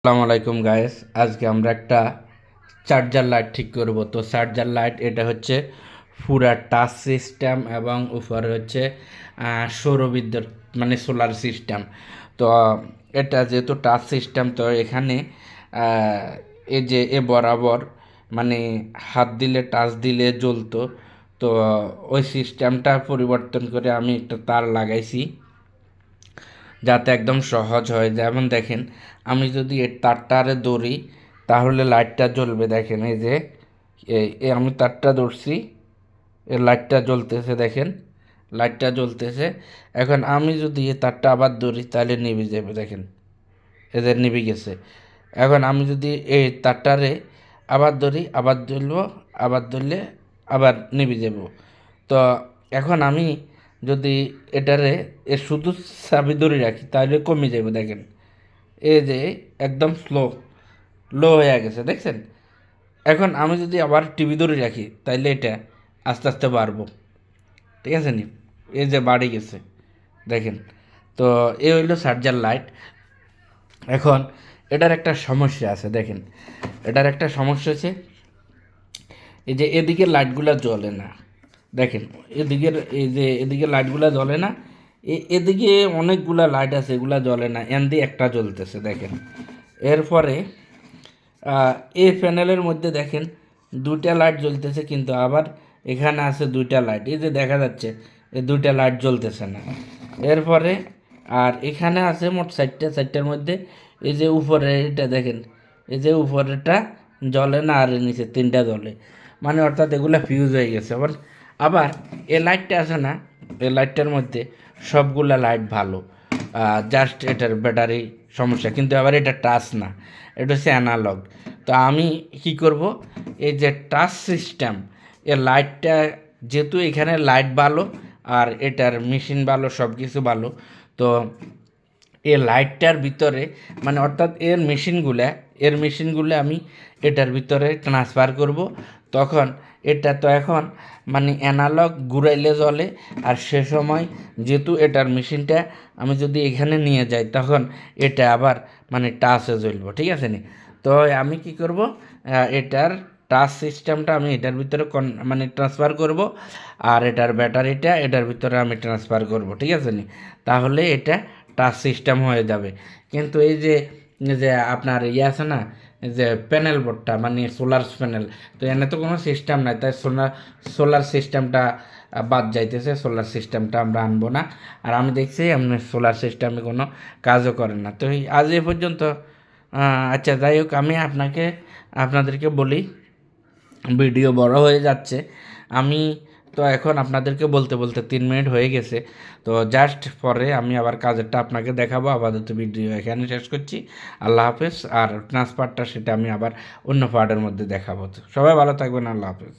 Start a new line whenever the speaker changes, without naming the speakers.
আসসালামু আলাইকুম গাইস, আজকে আমরা একটা চার্জার লাইট ঠিক করব। তো চার্জার লাইট এটা হচ্ছে পুরা টাচ সিস্টেম এবং উপরে হচ্ছে সৌরবিদ্যুৎ মানে সোলার সিস্টেম। তো এটা যেহেতু টাচ সিস্টেম, তো এখানে এই যে এ বরাবর মানে হাত দিলে টাচ দিলে জ্বলতো। তো ওই সিস্টেমটা পরিবর্তন করে আমি একটা তার লাগাইছি যাতে একদম সহজ হয়। যেমন দেখেন, আমি যদি এর তারটারে ধরি তাহলে লাইটটা জ্বলবে। দেখেন এই যে আমি তারটা ধরছি, এই লাইটটা জ্বলতেছে। দেখেন লাইটটা জ্বলতেছে। এখন আমি যদি এই তারটা আবার ধরি তাহলে নিভে যাবে। দেখেন এদের নিভে গেছে। এখন আমি যদি এই তারটারে আবার ধরি, আবার জ্বলবো, আবার ধরলে আবার নিভে যাব। তো এখন আমি যদি এটারে শুধু চাবি ধরে রাখি তাহলে কমে যাবে। দেখেন এই যে একদম লো হয়ে গেছে, দেখছেন। এখন আমি যদি আবার টিভি ধরে রাখি তাইলে এটা আস্তে আস্তে বাড়বো, ঠিক আছে নি। এই যে বাড়ি গেছে, দেখেন। তো এই হইলো চার্জার লাইট। এখন এটার একটা সমস্যা আছে, দেখেন। এটার একটা সমস্যা আছে, এই যে এদিকে লাইটগুলো জ্বলে না। দেখেন এদিকের এই যে এদিকে লাইটগুলো জ্বলে না, এদিকে অনেকগুলা লাইট আছে, এগুলা জ্বলে না, এন দিয়ে একটা জ্বলতেছে। দেখেন এরপরে এই প্যানেলের মধ্যে দেখেন দুইটা লাইট জ্বলতেছে, কিন্তু আবার এখানে আছে দুইটা লাইট, এই যে দেখা যাচ্ছে এই দুইটা লাইট জ্বলতেছে না। এরপরে আর এখানে আছে মোট চারটার মধ্যে এই যে উপরে এটা দেখেন, এই যে উপরেটা জ্বলে না, আর নিচে তিনটা জ্বলে, মানে অর্থাৎ এগুলো ফিউজ হয়ে গেছে। আবার আবার এই লাইটটা আছে না, এই লাইটটার মধ্যে সবগুলা লাইট ভালো, জাস্ট এটার ব্যাটারি সমস্যা। কিন্তু আবার এটা টাচ না, এটা হচ্ছে অ্যানালগ। তো আমি কি করব, এই যে টাচ সিস্টেম এর লাইটটা, যেহেতু এখানে লাইট ভালো আর এটার মেশিন ভালো, সব কিছু ভালো, তো এই লাইটটার ভিতরে মানে অর্থাৎ এর মেশিনগুলো আমি এটার ভিতরে ট্রান্সফার করব। তখন এটা তো এখন মানে অ্যানালগ ঘুরাইলে জ্বলে, আর সে সময় যেহেতু এটার মেশিনটা আমি যদি এখানে নিয়ে যাই তখন এটা আবার মানে টাচে জ্বলবো, ঠিক আছে নি। তো আমি কি করব, এটার টাচ সিস্টেমটা আমি এটার ভিতরে মানে ট্রান্সফার করব, আর এটার ব্যাটারিটা এটার ভিতরে আমি ট্রান্সফার করব, ঠিক আছে নি। তাহলে এটা টাচ সিস্টেম হয়ে যাবে। কিন্তু এই যে আপনার ইয়ে আছে না, এই যে প্যানেল বোর্ডটা মানে সোলার প্যানেল, তো এনে তো কোনো সিস্টেম নাই, তাই সোলার সিস্টেমটা বাদ যাইতেছে। সোলার সিস্টেমটা আমরা আনবো না। আর আমি দেখছি এমনি সোলার সিস্টেমে কোনো কাজও করে না। তো আজ এ পর্যন্ত। আচ্ছা যাই হোক, আমি আপনাদেরকে বলি, ভিডিও বড় হয়ে যাচ্ছে। আমি তো এখন আপনাদেরকে বলতে বলতে 3 মিনিট হয়ে গেছে। তো জাস্ট পরে আমি আবার কাজেরটা আপনাকে দেখাবো। আপাতত ভিডিও এখানে শেষ করছি। আল্লাহ হাফেজ। আর ট্রান্সফারটা সেটা আমি আবার অন্য পার্টের মধ্যে দেখাবো। তো সবাই ভালো থাকবেন। আল্লাহ হাফেজ।